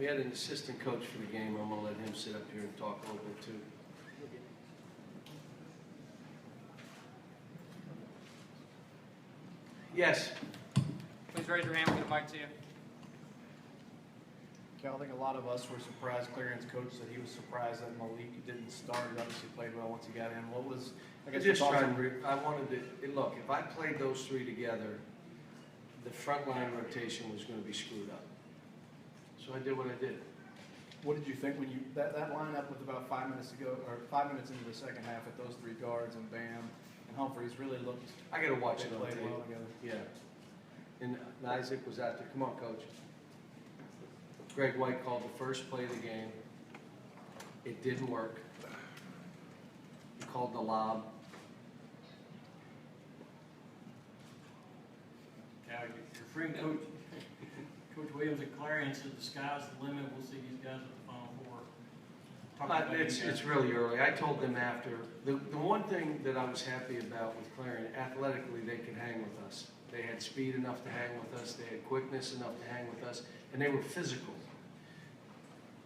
We had an assistant coach for the game. I'm going to let him sit up here and talk a little bit too. Yes. Please raise your hand. We'll get a mic to you. Cal, I think a lot of us were surprised. Clarion's coach said he was surprised that Malik didn't start. He obviously played well once he got in. What was, I guess, Just trying to, I wanted to, look, if I played those three together, the front line rotation was going to be screwed up. So I did what I did. What did you think when you, that lineup with about 5 minutes to go, or 5 minutes into the second half with those three guards and Bam and Humphreys really looked, I got to watch they it on played tape. well together. Yeah. And Isaac was out there. Come on, coach. Greg White called the first play of the game. It didn't work. He called the lob. Cal, your friend Coach Williams at Clarion said the sky's the limit. We'll see these guys at the Final Four. Talk about you guys. It's really early. I told them after. The one thing that I was happy about with Clarion, athletically, they could hang with us. They had speed enough to hang with us. They had quickness enough to hang with us. And they were physical.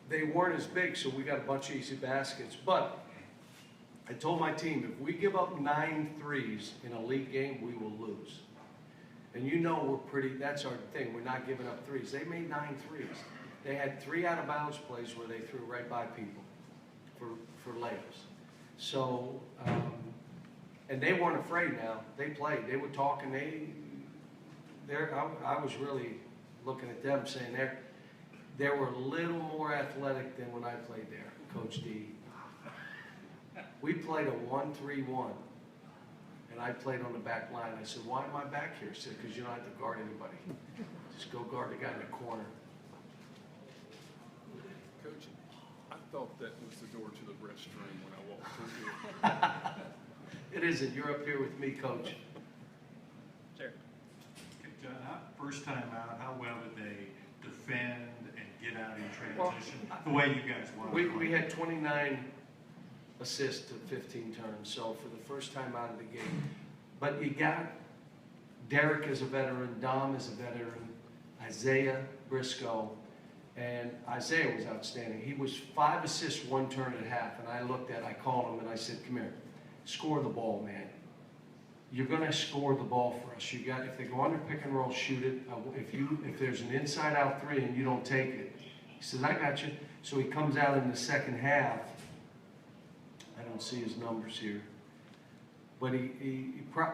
They weren't as big, so we got a bunch of easy baskets. But I told my team, if we give up 9 threes in a league game, we will lose. And you know we're pretty, that's our thing. We're not giving up threes. They made 9 threes. They had 3 out-of-bounds plays where they threw right by people for layups. So, and they weren't afraid now. They played. They were talking. I was really looking at them saying they were a little more athletic than when I played there, Coach D. We played a 1-3-1, and I played on the back line. I said, why am I back here? He said, because you don't have to guard anybody. Just go guard the guy in the corner. Coach, I thought that was the door to the restroom when I walked through here. It isn't. You're up here with me, Coach. Sure. John, first time out, how well did they defend and get out in transition the way you guys wanted? We had 29 assists to 15 turns, so for the first time out of the game. But you got Derek is a veteran, Dom is a veteran, Isaiah Briscoe, and Isaiah was outstanding. He was 5 assists, 1 turn at half, and I called him and I said, come here, score the ball, man. You're going to score the ball for us. If they go under pick and roll, shoot it. If there's an inside-out 3 and you don't take it, he says, I got you. So he comes out in the second half. I don't see his numbers here. But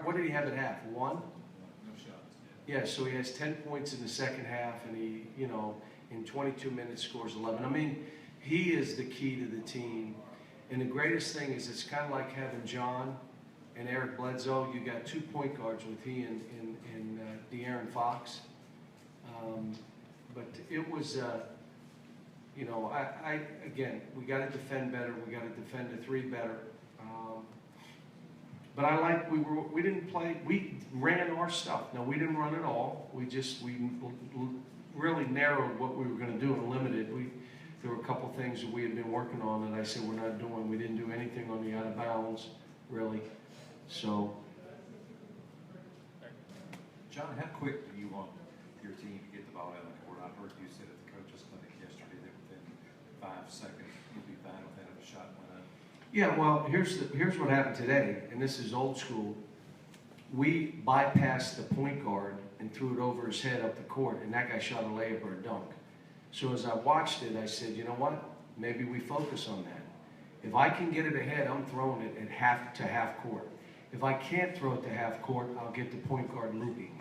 what did he have at half? 1? No shots. Yeah, so he has 10 points in the second half, and he, in 22 minutes scores 11. I mean, he is the key to the team. And the greatest thing is it's kind of like having John and Eric Bledsoe. You got 2 point guards with he and De'Aaron Fox. But it was, again, we got to defend better. We got to defend the 3 better. But we didn't play. We ran our stuff. No, we didn't run it all. We really narrowed what we were going to do and limited. There were a couple things that we had been working on that I said we're not doing. We didn't do anything on the out of bounds, really. So, John, how quick do you want your team to get the ball out of the court? I heard you said at the coaches' clinic yesterday that within 5 seconds you'll be fine with that if a shot went up. yeah, well, here's what happened today, and this is old school. We bypassed the point guard and threw it over his head up the court, and that guy shot a layup or a dunk. So as I watched it, I said, you know what? Maybe we focus on that. If I can get it ahead, I'm throwing it at half court. If I can't throw it to half court, I'll get the point guard looping,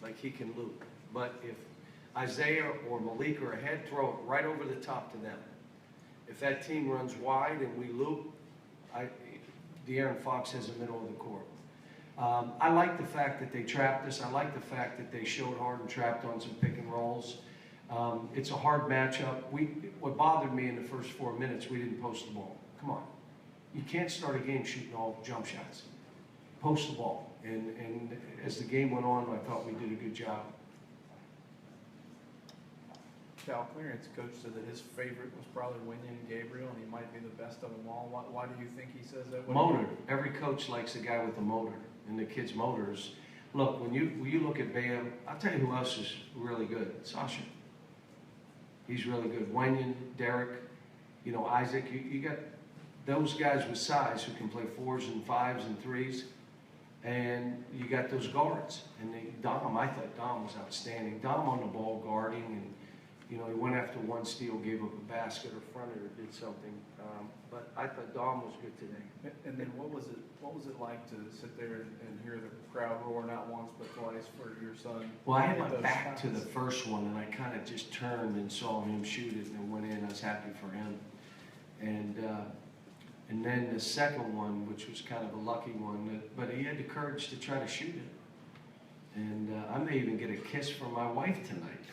like he can loop. But if Isaiah or Malik are ahead, throw it right over the top to them. If that team runs wide and we loop, De'Aaron Fox has the middle of the court. I like the fact that they trapped us. I like the fact that they showed hard and trapped on some pick and rolls. It's a hard matchup. What bothered me in the first 4 minutes, we didn't post the ball. Come on. You can't start a game shooting all jump shots. Post the ball. And as the game went on, I thought we did a good job. Cal, Clarion's coach said that his favorite was probably Winion Gabriel, and he might be the best of them all. Why do you think he says that? Motor. Every coach likes a guy with a motor, and the kid's motors. Look, when you look at Bam, I'll tell you who else is really good. Sasha. He's really good. Wenyon, Derek, Isaac, you got those guys with size who can play 4s and 5s and 3s. And you got those guards. And Dom, I thought Dom was outstanding. Dom on the ball guarding, and he went after one steal, gave up a basket or fronted or did something. But I thought Dom was good today. And then what was it like to sit there and hear the crowd roar not once but twice for your son? Well, I had my Those back to the shots? first one, and I kind of just turned and saw him shoot it, and it went in. I was happy for him. And then the second one, which was kind of a lucky one, but he had the courage to try to shoot it. And I may even get a kiss from my wife tonight.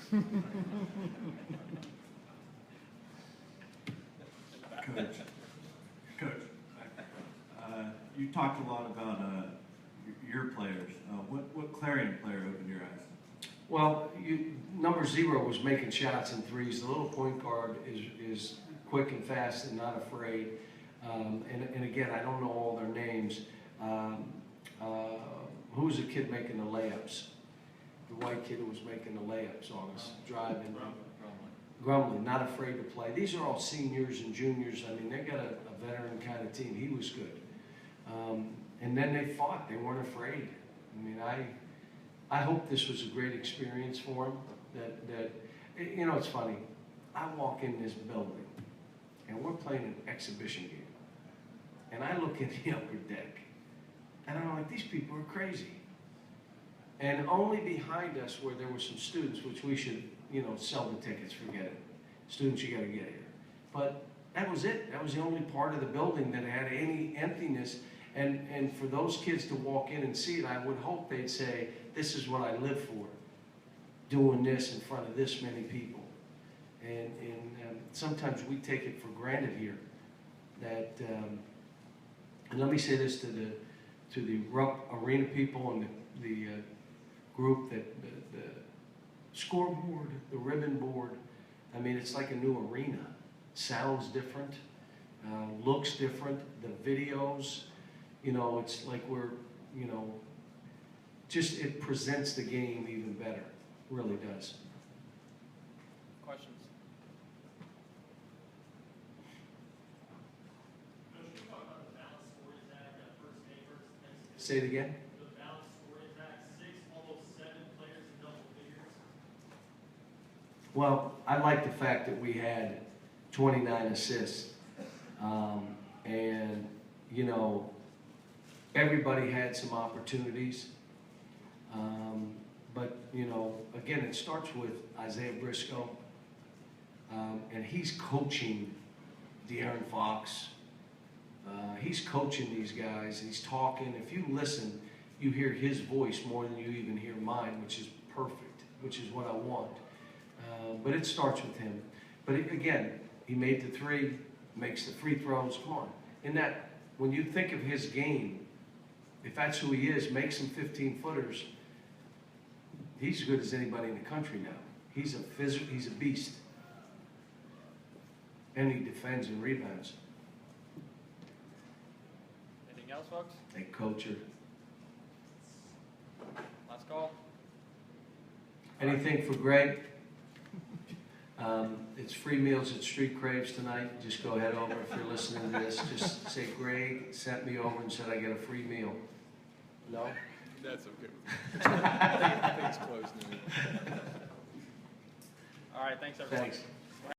Coach, you talked a lot about your players. What Clarion player opened your eyes? Well, number 0 was making shots in 3s. The little point guard is quick and fast and not afraid. And again, I don't know all their names. Who was the kid making the layups? The white kid who was making the layups on us, driving. Grumbling, not afraid to play. These are all seniors and juniors. I mean, they got a veteran kind of team. He was good. And then they fought. They weren't afraid. I mean, I hope this was a great experience for them. That it's funny. I walk in this building, and we're playing an exhibition game. And I look at the upper deck, and I'm like, these people are crazy. And only behind us where there were some students, which we should, sell the tickets, forget it. Students, you gotta get here. But that was it. That was the only part of the building that had any emptiness. And for those kids to walk in and see it, I would hope they'd say, this is what I live for, doing this in front of this many people. And sometimes we take it for granted here that, and let me say this to the Rupp Arena people and the group, that the scoreboard, the ribbon board, I mean, it's like a new arena. Sounds different, looks different, the videos, it's like we're, just it presents the game even better, really does. Questions? Say it again. The balance score is at 6, almost 7 players in double figures. Well, I like the fact that we had 29 assists. And, everybody had some opportunities. But, again, it starts with Isaiah Briscoe. And he's coaching De'Aaron Fox. He's coaching these guys. He's talking. If you listen, you hear his voice more than you even hear mine, which is perfect, which is what I want. But it starts with him. But again, he made the 3, makes the free throws. Come on. In that, when you think of his game, if that's who he is, makes some 15-footers. He's as good as anybody in the country now. He's a beast. And he defends and rebounds. Anything else, folks? They coach her. Last call. Anything for Greg? It's free meals at Street Craves tonight. Just go ahead over if you're listening to this. Just say, Greg sent me over and said I get a free meal. No? That's okay. I think it's closed now. All right, thanks, everyone. Thanks.